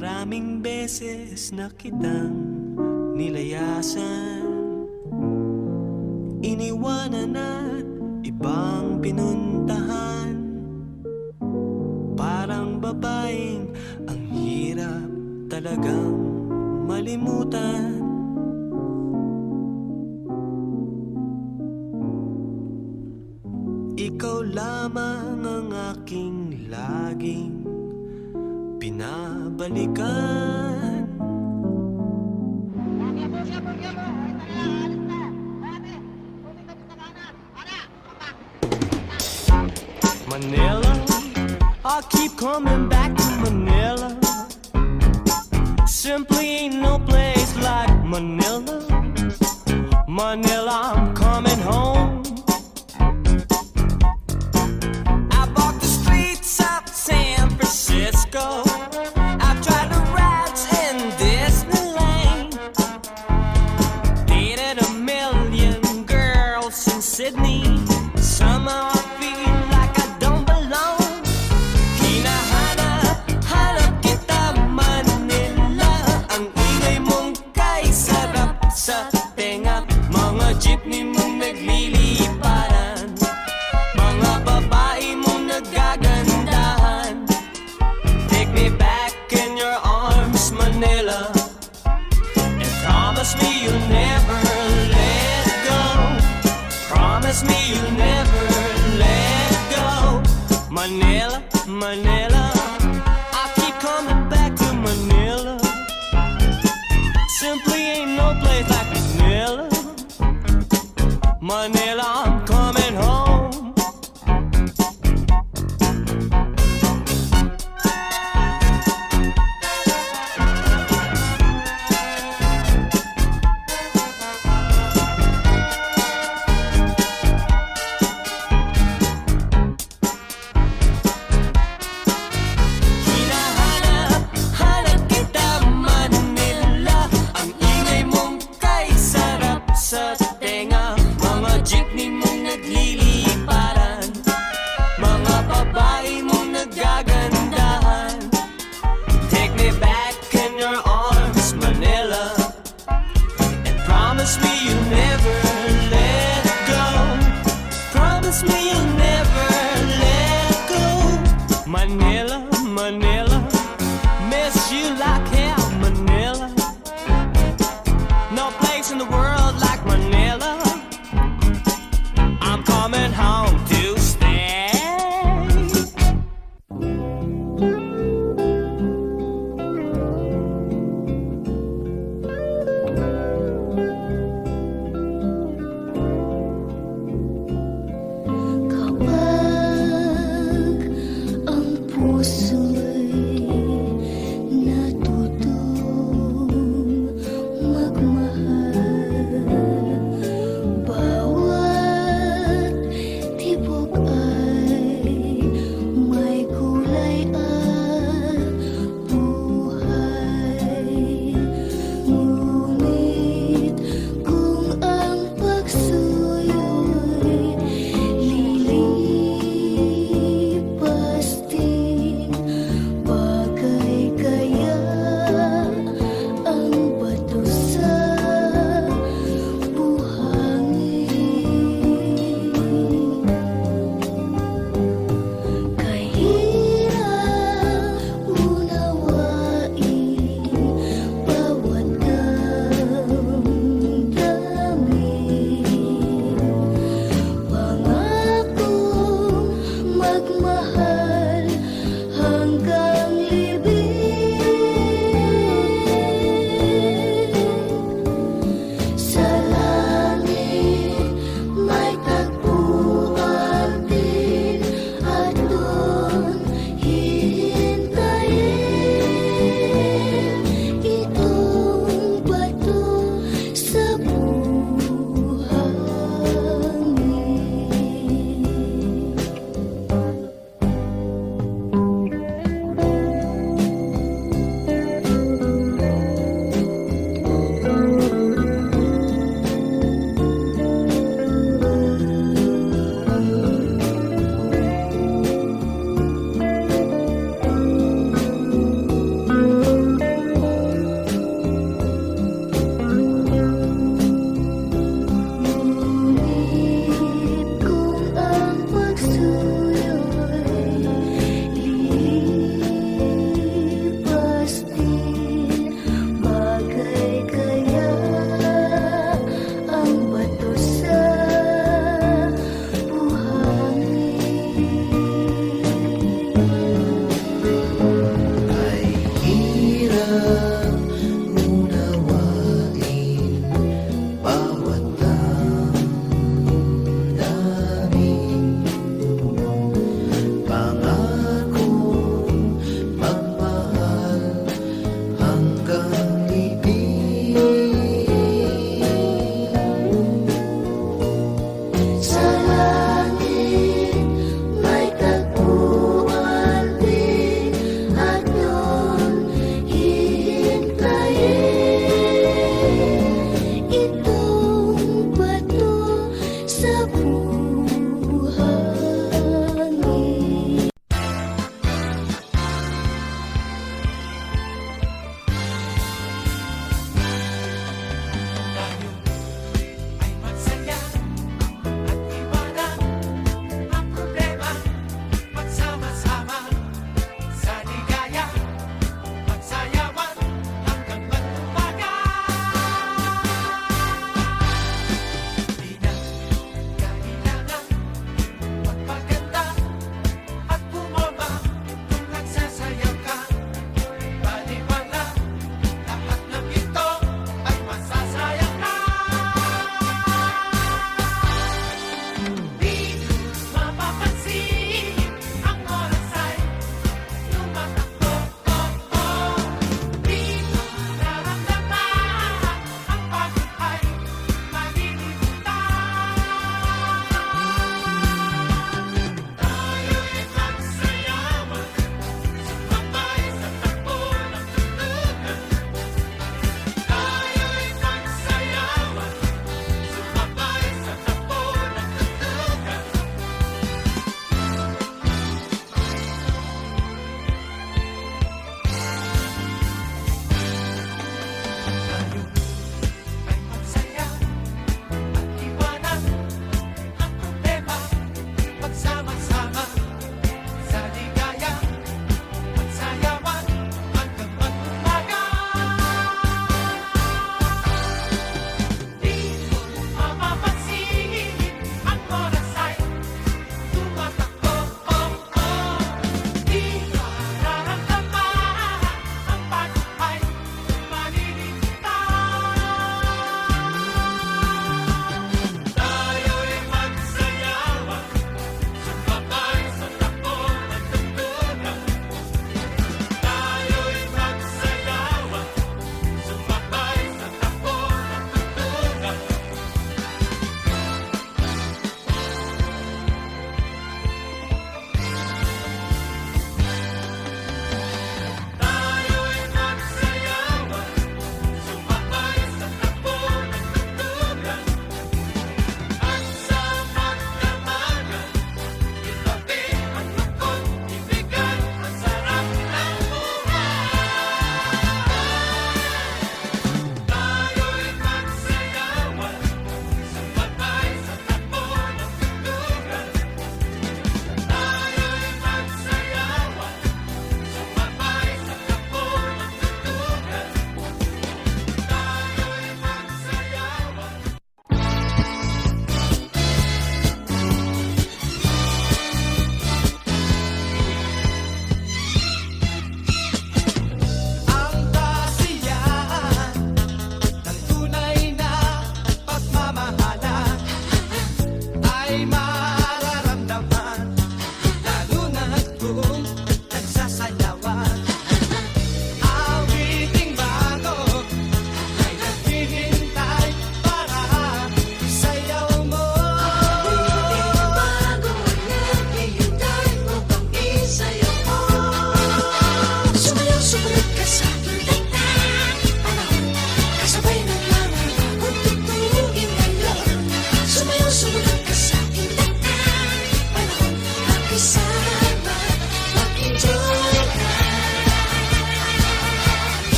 Maraming beses na kitang nilayasan, iniwanan at ibang pinuntahan. Parang babaeng ang hirap talagang malimutan. Ikaw lamang ang aking laging pinabalikan. Manila, I keep coming back to Manila. Simply ain't no place like Manila. Manila, I'm coming home. I walk the streets of San Francisco. I've tried the rides in Disneyland. Dated a million girls in Sydney. Somehow I feel like I don't belong. Hinahanap kita Manila. Ang ingay mong kay sarap sa tenga. Mga jeepney mong nagliliya.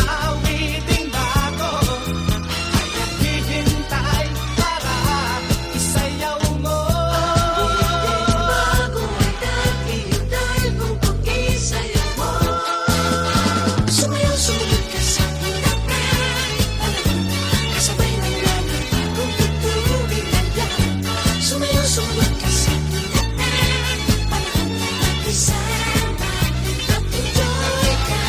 Awiting bago ay naghihintay para isayaw mo. Bago ay naghihintay kung pag-isayaw mo. Sumayaw, sumunod ka sa hinapan. Kasabay ng langit kung tutugin ang lahat. Sumayaw, sumunod ka sa hinapan. Panahon na mag-isama at enjoy ka.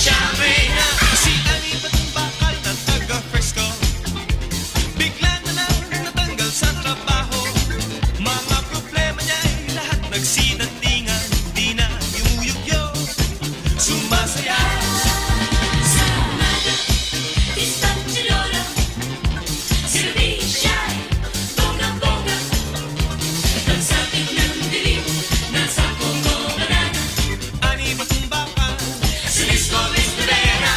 Siyempre na si Ani Batong Bakal na taga Fresco, bigla na lang natanggal sa trabaho. Mga problema niya'y lahat nagsidatingan, di na yumuyugyo, sumasaya. Sa umaga, dispatch lolo, silbi siya'y bonggang-bongga. Nagsapit ng dilim, nasa Congo Banana. Ani Batong Bakal, Sa Disco Vista Vera,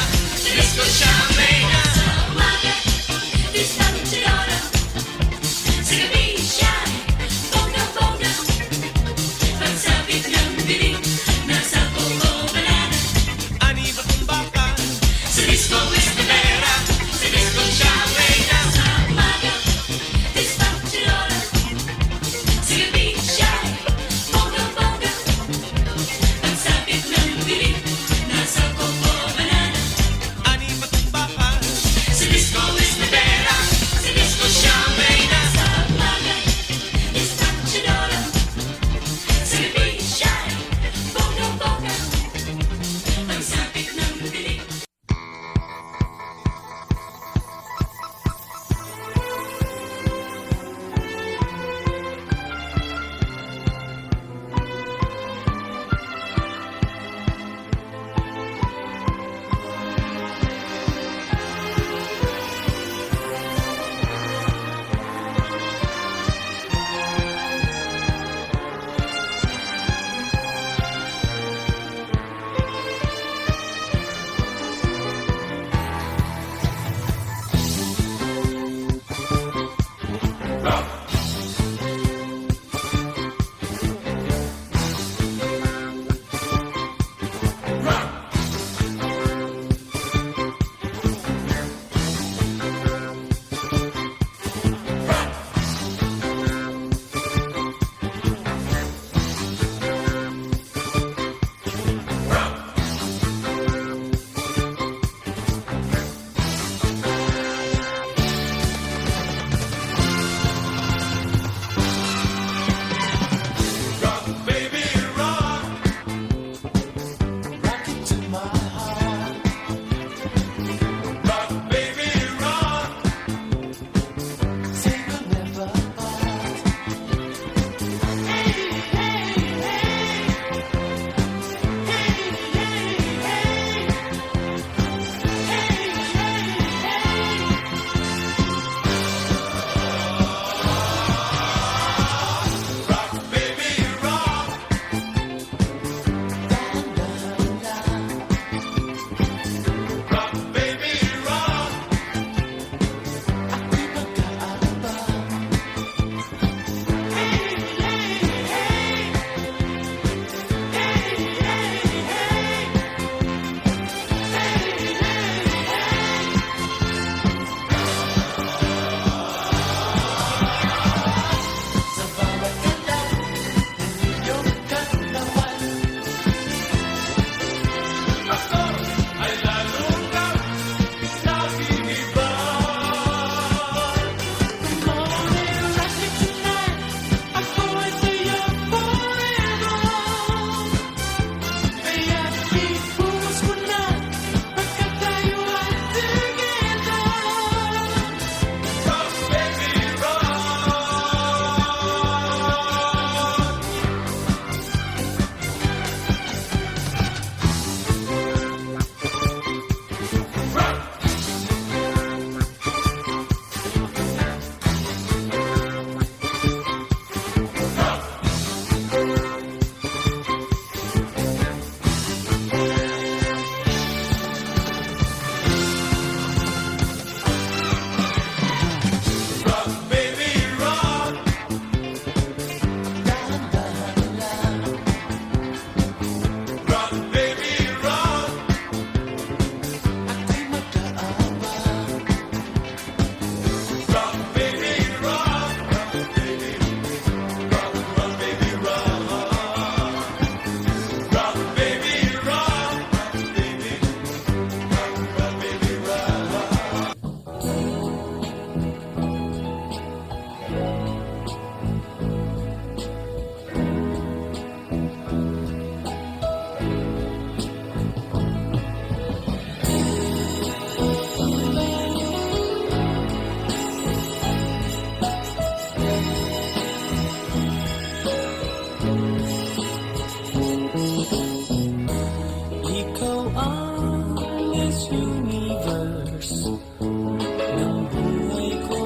Miss Universe ng buhay ko.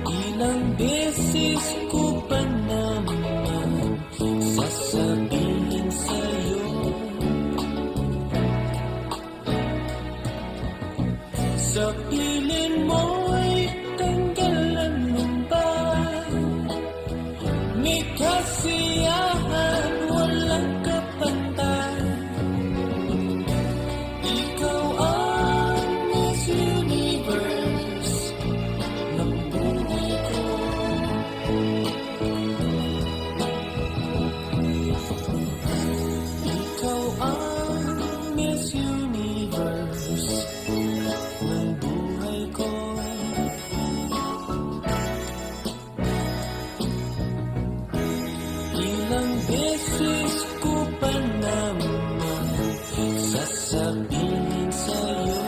Ilang beses ko pa naman sasabihin sa'yo, sa piling mo'y tanggalan mo ba? May kasiyahan, walang kapantay. Ikaw ang Miss Universe ng buhay ko. Ikaw ang Miss Universe ng buhay ko. Ilang beses ko pa naman sasabihin sa'yo,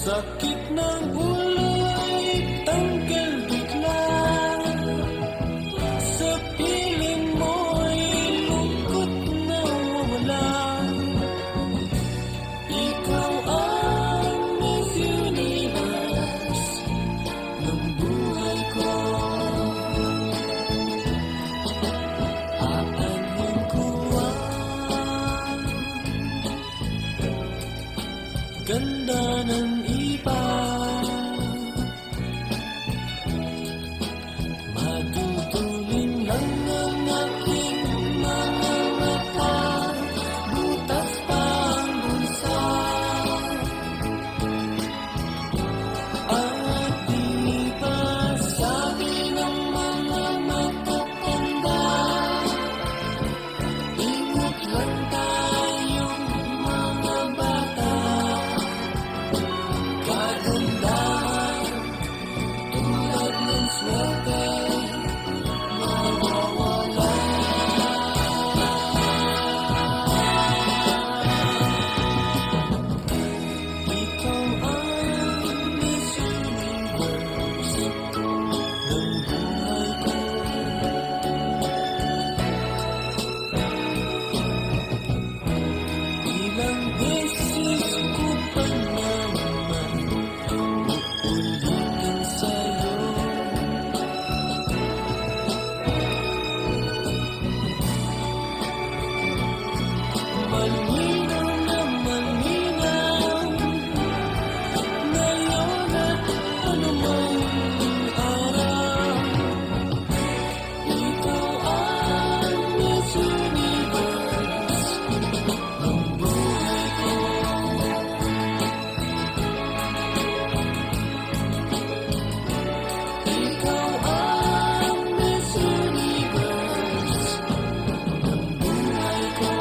sakit ng ulo'y tanggal bigla, sa piling mo'y lungkot na wala. Ikaw ang Miss Universe ng buhay ko. Aanhin ko ang ganda ng iba, madudulin lang ang aking mga mata, butas pa ang bulsa, at di ba sabi ng mga matatanda, ingat lang tayong mga bata. Kagandahan tulad ng swerte mawawala. Ikaw ang Miss Universe ng buhay ko. Ilang beses ko pa naman uulitin sa'yo, malinaw na malinaw ngayon at anumang araw. Ikaw ang Miss Universe ng buhay ko. Ikaw ang Miss Universe ng buhay ko.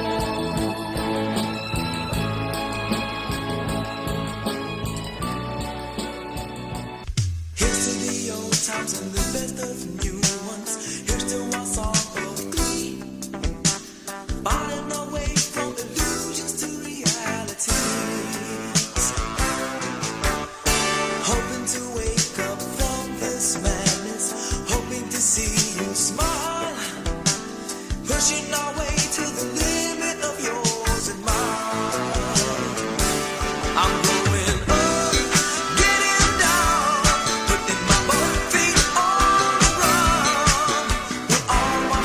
Here's to the old times and the best of new ones. Here's to our song of glee. Buying our way from illusions to realities. Hoping to wake up from this madness. Hoping to see you smile. Pushing our way to the limit of yours and mine. I'm going up, getting down, putting my both feet on the ground. With all my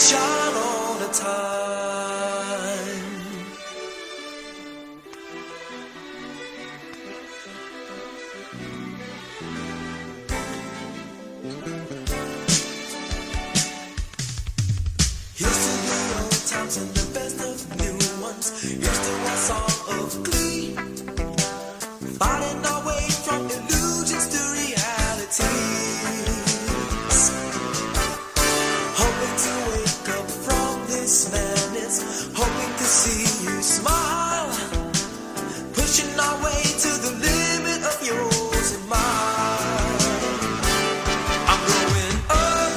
shine all the time. Here's to the old times and the best of new ones. Here's to our song of glee, fighting our way from illusions to realities. Hoping to wake up from this madness, hoping to see you smile, pushing our way to the limit of yours and mine. I'm going up,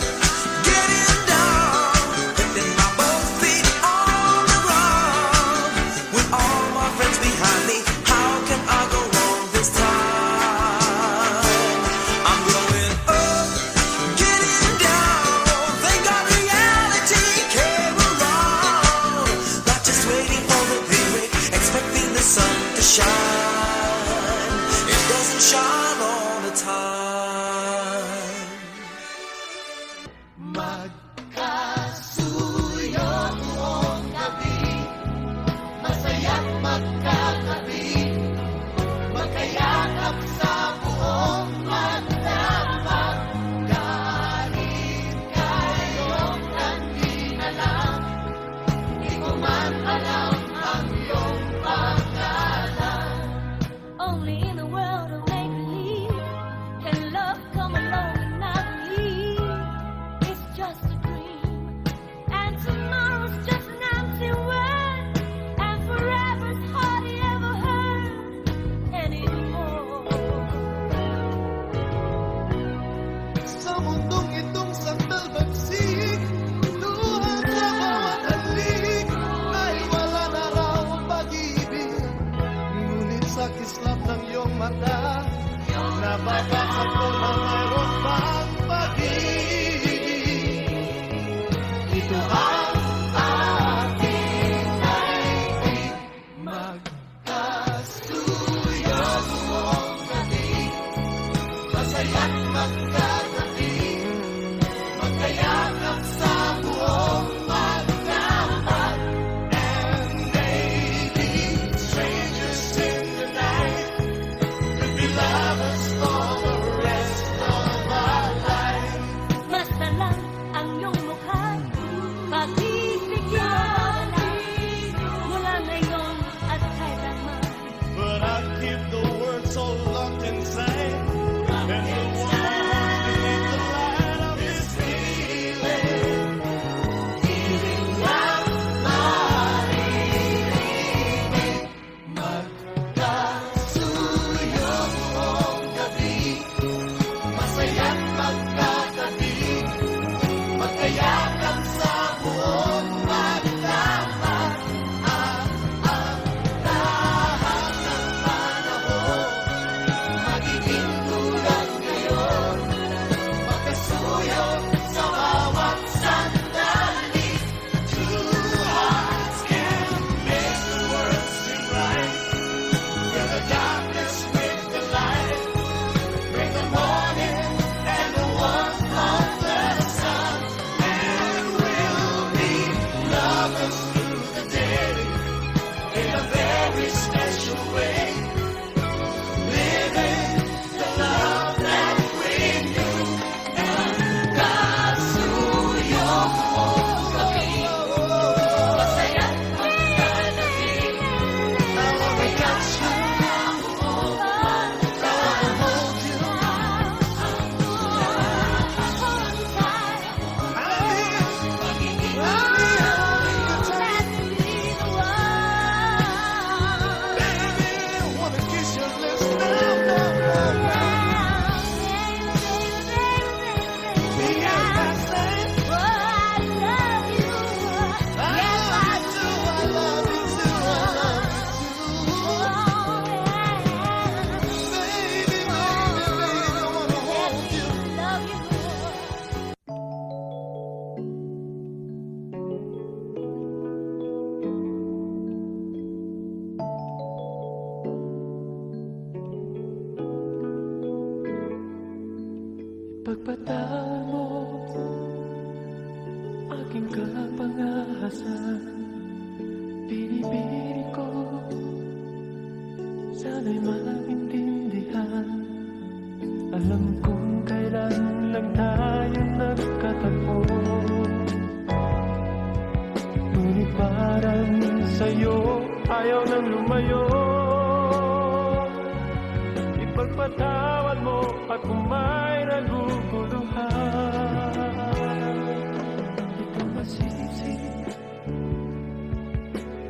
getting down, putting my both feet on the ground. With all my friends behind me, how can I go wrong this time? I'm going up, getting down. Thank God reality came around. Not just waiting for the daybreak, expecting the sun to shine. It doesn't shine all the time. Only in a world of make-believe can love come along and not leave. It's just a dream, and tomorrow's just an empty word, and forever's hardly ever heard anymore. Sa mundong itong sandal bagsik, luha sa bawat halik, ay wala na raw ang pag-ibig. Ngunit sa kislap ng iyong mata, nababasa ko na meron pang pag-ibig. Ito ang ating daigdig, magkasuyo buong gabi, masaya't magkatabi, magkayakap sa buong magdapat. And maybe strangers in the night could be lovers for the rest of our life. Basta lang ang iyong mukha, pagbibigyan mula ngayon at kailanman. But I keep the words so locked inside, and the one beneath the light of this feeling, feeling like maririnig. Magkasuyo buong gabi, masaya't magkatabi, magkayakap sa buong magdapat. At ang lahat ng panahon magiging tulad ngayon, magkasuyo sa bawat sandali. Two hearts can make the world seem right. Fill the darkness with the light, bring the morning and the warmth of the sun, and we'll be lovers through the day in a very special way, living the love that we knew. Magkasuyo buong gabi, masaya't magkatabi, magkayakap sa buong magdapat. Pagpatal mo aking kapangahasan. Pinipilit ko, sana'y maintindihan. Alam kong kailan lang tayo nagkatagpo, ngunit parang sa'yo ayaw nang lumayo. Ipagpatawad mo at kung may naguguluhan, ito masisi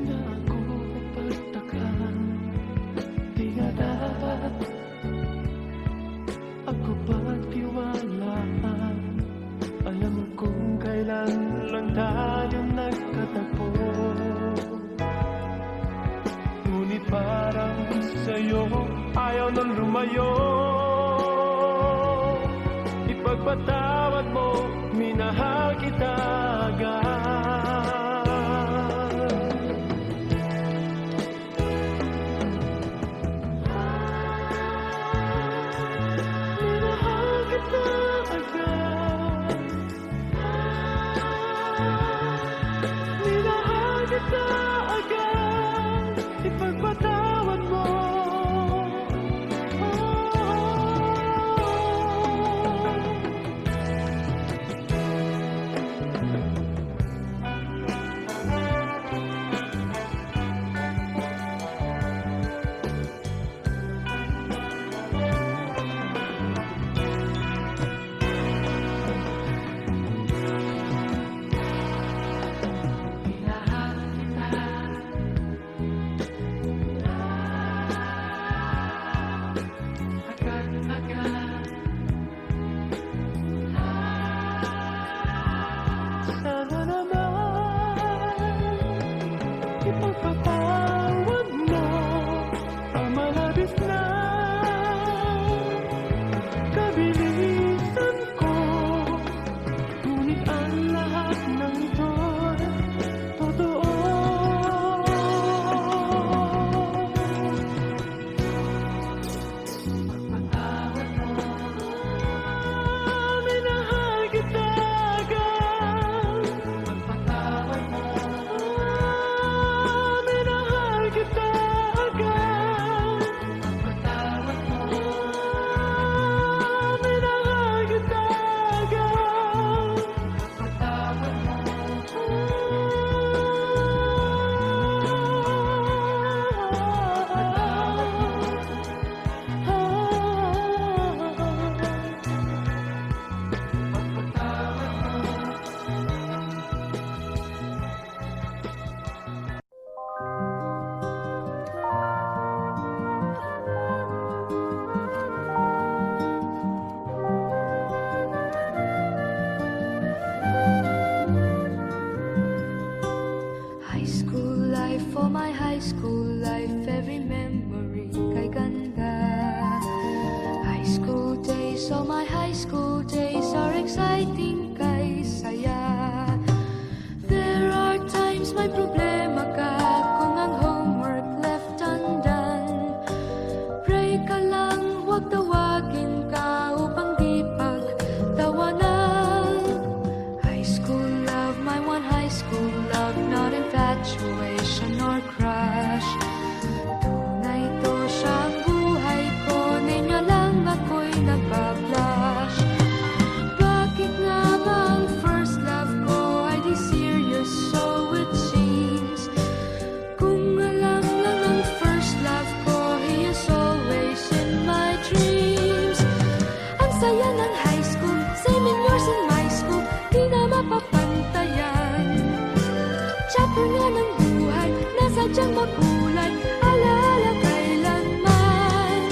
na ako nagpagtakan. Di nga dapat ako pagtiwalaan. Alam kong kailan lang tayo nagkatagpo, ngunit parang sa'yo ayaw nang lumayo. Ipagpatawad mo, minahal kita agad. Minahal kita agad. Minahal kita agad. Ipagpatawad mo. Sana naman ipagpatawad mo ang malabis na kabilisan ko, ngunit ang lahat ng ito'y totoo. Pagpatawad mo, minahal kita agad. Pagpatawad mo, minahal kita agad. Pagpatawad mo, minahal kita agad. Pagpatawad mo, High school life, for my high school life, every memory kay ganda. High school days, oh my high school days are exciting kay saya. There are times may problema ka kung ang homework left undone. Pray ka lang, huwag tawagin ka upang di pagtawanan. High school love, my one high school love, not infatuation or crush. Tunay to siyang buhay ko, ninyo lang ako'y nagbablush. Bakit nga ba ang first love ko ay di serious, so it seems? Kung alam lang ang first love ko, he is always in my dreams. Ang saya ng high school, same in yours in my school, di na mapapantayan. Chapter nga ng buhay, nasadyang makulay, alaala kailanman.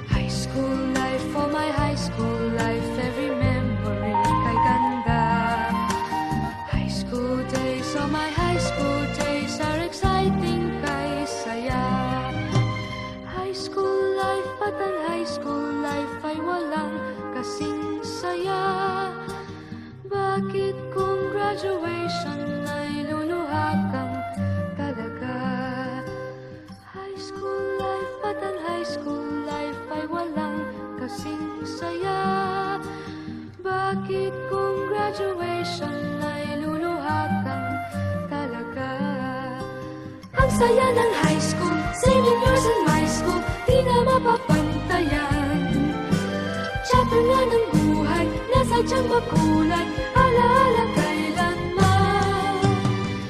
High school life, for my high school life, every memory kay ganda. High school days, oh my high school days are exciting kay saya. High school life, at ang high school life ay walang kasing saya. Bakit kung graduation ay luluha kang talaga? High school life, at ang high school life ay walang kasing saya. Bakit kung graduation ay luluha Ang saya ng high school, saving years in my school, di na mapapantayan. Chapter nga ng buhay, nasa tiyan makulay, alaala kailanman.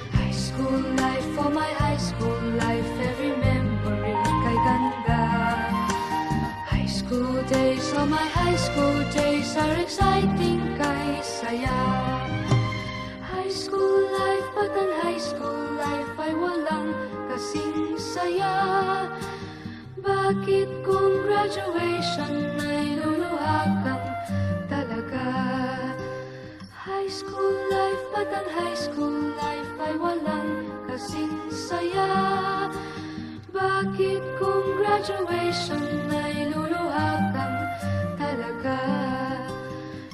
High school life, for my high school life, every memory kay ganda. High school days, oh my high school days are exciting kay saya. High school life, at ang high school life ay walang kasing saya. Bakit kung graduation ay luluha kang talaga? High school life, at ang high school life ay walang kasing saya. Bakit kung graduation ay luluha kang talaga?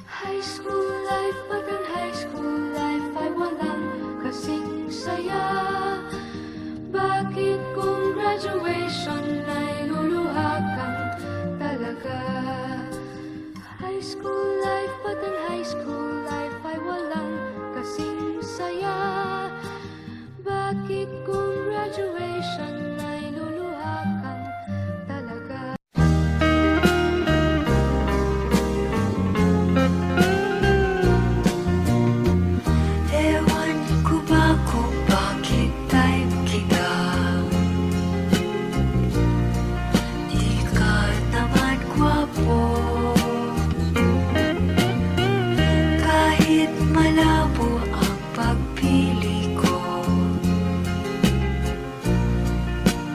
High school life, at ang high school life ay walang kasing saya. Bakit kung graduation ay luluha kang talaga? High school life, at ang high school life ay walang kasing saya. Bakit kung graduation ay luluha kang talaga? Ewan ko ba kung bakit type kita? Di ka naman gwapo, kahit malabo ang pagpili ko.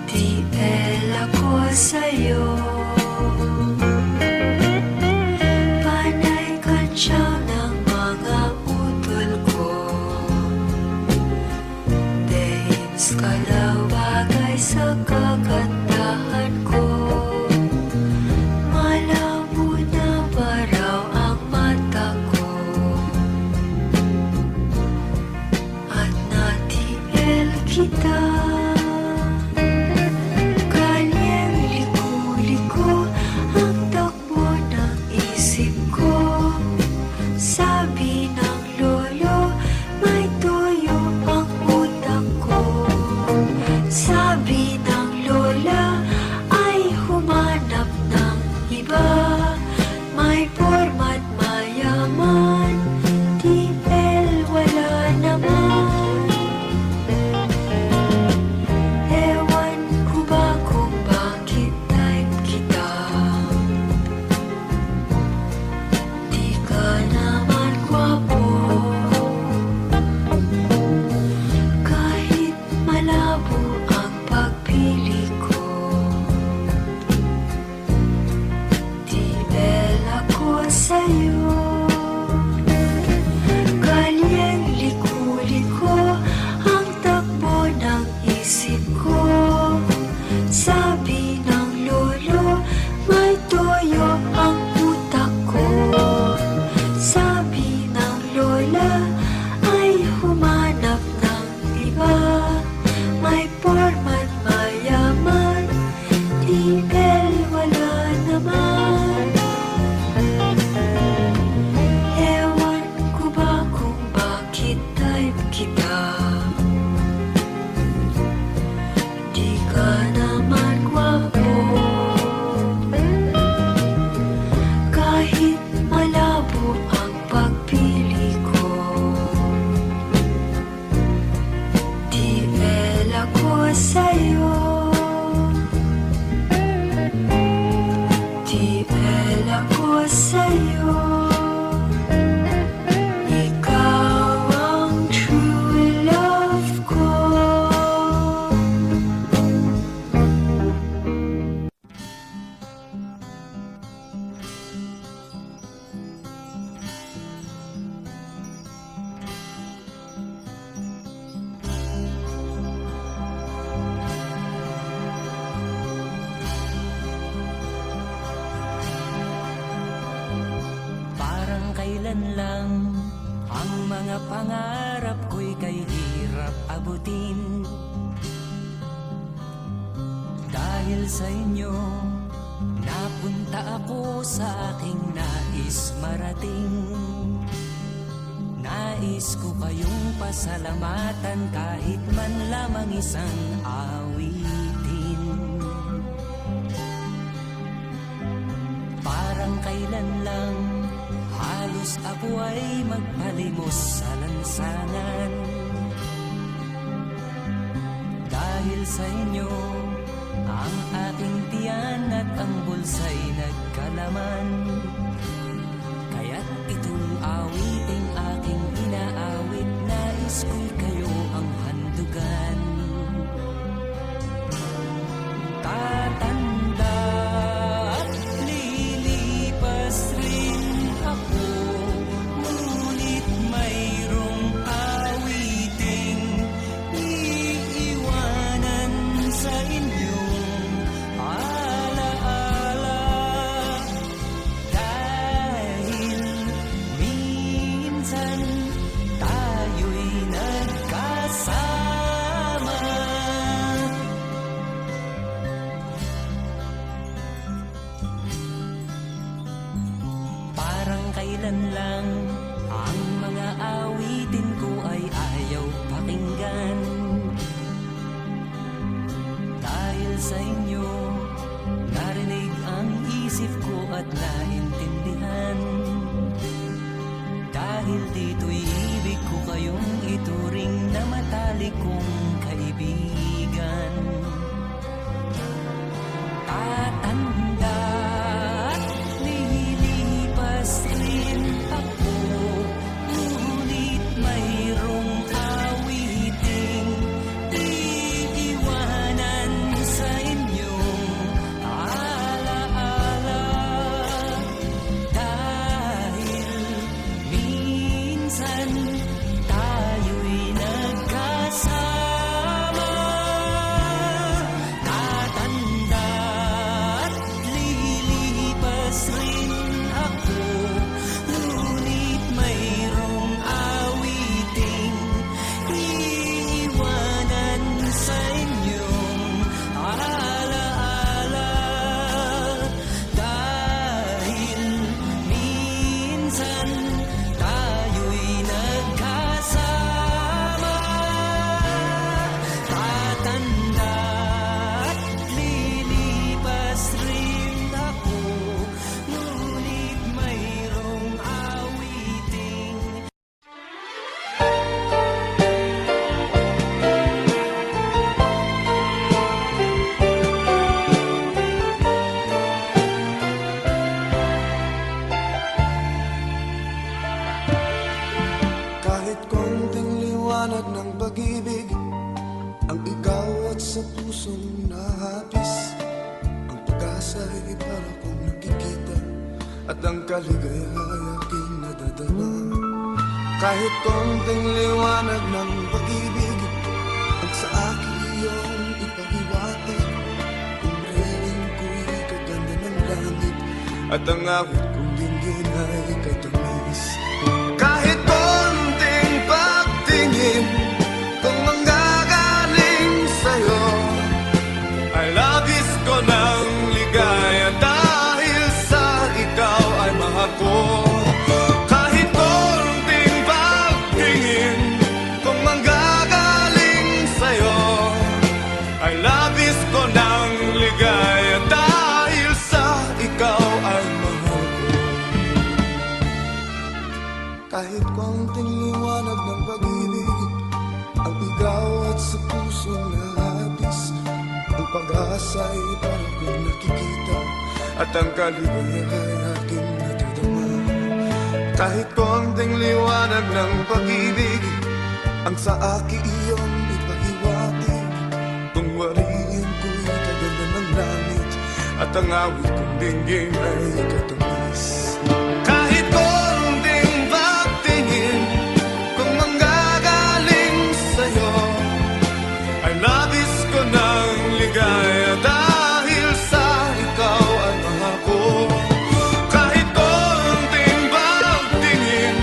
Di ako sa'yo. Panay kantsaw ng mga utol ko. Days ka daw bagay sa kagandahan ko. Malabo na ba raw ang mata ko? At natiil kita. Kanyang liko-liko ang takbo ng isip ko. Sabi ng lolo, may tuyo ang utak ko. Sabi ng lola, ay humanap ng iba. May porma't mayaman, TL wala naman. Ewan ko ba kung bakit type kita? Di ka naman gwapo, kahit malabo ang pagpili ko. Di ako sa'yo. Kanyang liko-liko ang takbo ng isip ko. Sabi ng lolo, may toyo ang utak ko. Sabi ng lola, ay humanap ng iba. May porma't mayaman, TL wala naman. Ewan ko ba kung bakit type kita? Di ka naman gwapo, kahit malabo ang pagpili ko. Di ako sa'yo. Di ako sa'yo. Ikaw ang true love ko. Parang kailan lang ang mga pangarap ko'y kay hirap abutin. Dahil sa inyo, napunta ako sa aking nais marating. Nais nais ko kayong pasalamatan kahit man lamang isang awitin. Parang kailan lang halos ako ay magpalimos sa lansangan. Dahil sa inyo, ang aking tiyan at ang bulsa'y nagkalaman. Kaya't itong awiting aking inaawit, nais ko'y kayo ang handugan. Tatanda at lilipas rin ako, ngunit mayroong awiting iiwanan sa inyong alaala. Dahil minsan tayo'y nagkasama. Parang kailan lang ang mga awitin ko ay ayaw pakinggan. Dahil sa inyo, narinig ang isip ko at naintindihan. Dahil dito'y ibig ko kayong ituring na matalik kong kaibigan. Tatanda at lilipas rin ako, ngunit mayroong awiting iiwanan sa inyong alaala. Dahil minsan tayo'y nagkasama. Tatanda at lilipas rin ako, ngunit mayroong awiting iiwanan sa inyong alaala. Dahil minsan tayo'y nagkasama. Tatanda at lilipas rin ako, ngunit mayroong awiting Kahit konting liwanag ng pag-ibig ang ikaw at sa pusong nahapis. Ang pag-asa ay para kong nakikita at ang kaligaya'y aking nadadama. Kahit konting liwanag ng pag-ibig ang sa akin iyong ipahiwatig. Kung riling ko'y kaganda ng langit at ang awit kong dinggin ay kay tamis. Kahit konting pagtingin kung manggagaling sa'yo, ay labis ko ng ligaya dahil sa ikaw ay mahal ko. Kahit konting pagtingin kung manggagaling sa'yo, ay labis ko ng ligaya dahil sa ikaw ay mahal ko. Kahit konting liwanag ng pag-ibig ang igaw at sa puso na habis. Ang pag-asa ay para kong nakikita at ang kaligaya ay aking natadama. Kahit konting liwanag ng pag-ibig ang sa akin iyong ipahiwatig. Kung wariin ko'y kaganda ng langit at ang awit kong dinggin ay katamis. Kahit konting pagtingin kung manggagaling sa'yo, ay labis ko ng ligaya dahil sa ikaw ay mahal ko. Kahit konting pagtingin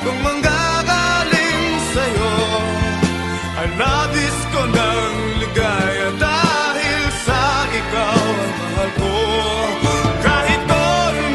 kung manggagaling sa'yo, ay labis ko ng ligaya dahil sa ikaw ay mahal ko. Kahit konting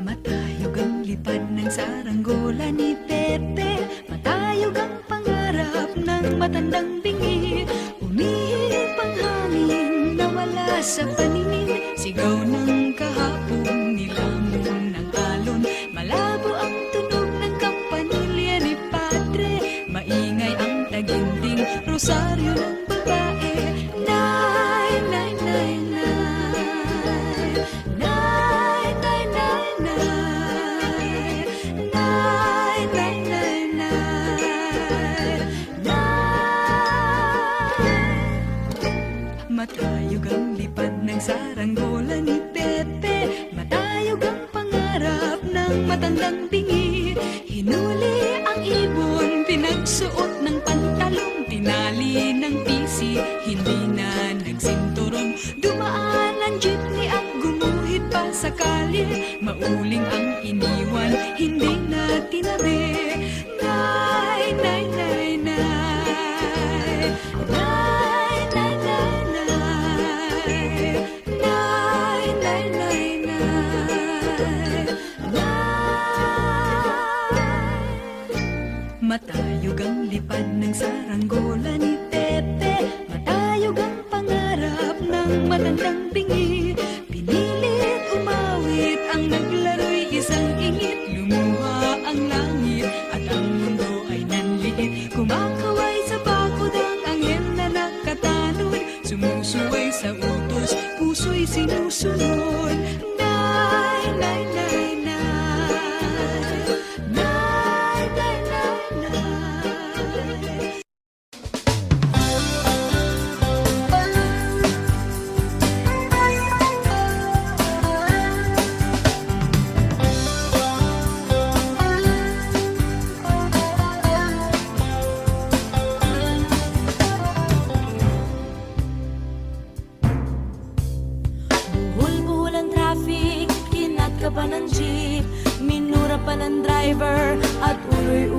Matayog ang lipad ng saranggola ni Pepe, matayog ang pangarap ng matandang bingi. Umihip ang hangin, nawala sa paningin, sigaw ng kahapon, nilamon ng alon. Malabo ang tunog ng kampanilya ni Padre, maingay ang taginding rosaryo ng babae. Nay, nay, nay, nay, nay, nay, nay, nay, nay, nay, nay, nay, nay. Matayog ang lipad ng saranggola ni Pepe, matayog ang pangarap ng matandang bingi. Hinuli ang ibon, pinagsuot ng pantalong, tinali ng pisi, hindi na nagsinturong. Dumaan ang jeepney at gumuhit pa sa kalye, mauling ang iniwan, hindi na tinabi. Nay, nay, nay, nay, nay, nay, nay, nay, nay, nay, nay, nay, nay. Matayog ang lipad ng saranggola ni Pepe, matayog ang pangarap ng matandang bingi. Pinilit umawit ang naglaro'y isang ingit, lumuha ang langit at ang mundo ay nanliit. Kumakaway sa bakod ang anghel na nakatanod, sumusuway sa utos, puso'y sinusunod. Nay, nay, nay, nay, nay, nay, nay, nay. Buhol-buhol ang traffic, kinat ka pa ng jeep, minura pa ng driver, at ulo'y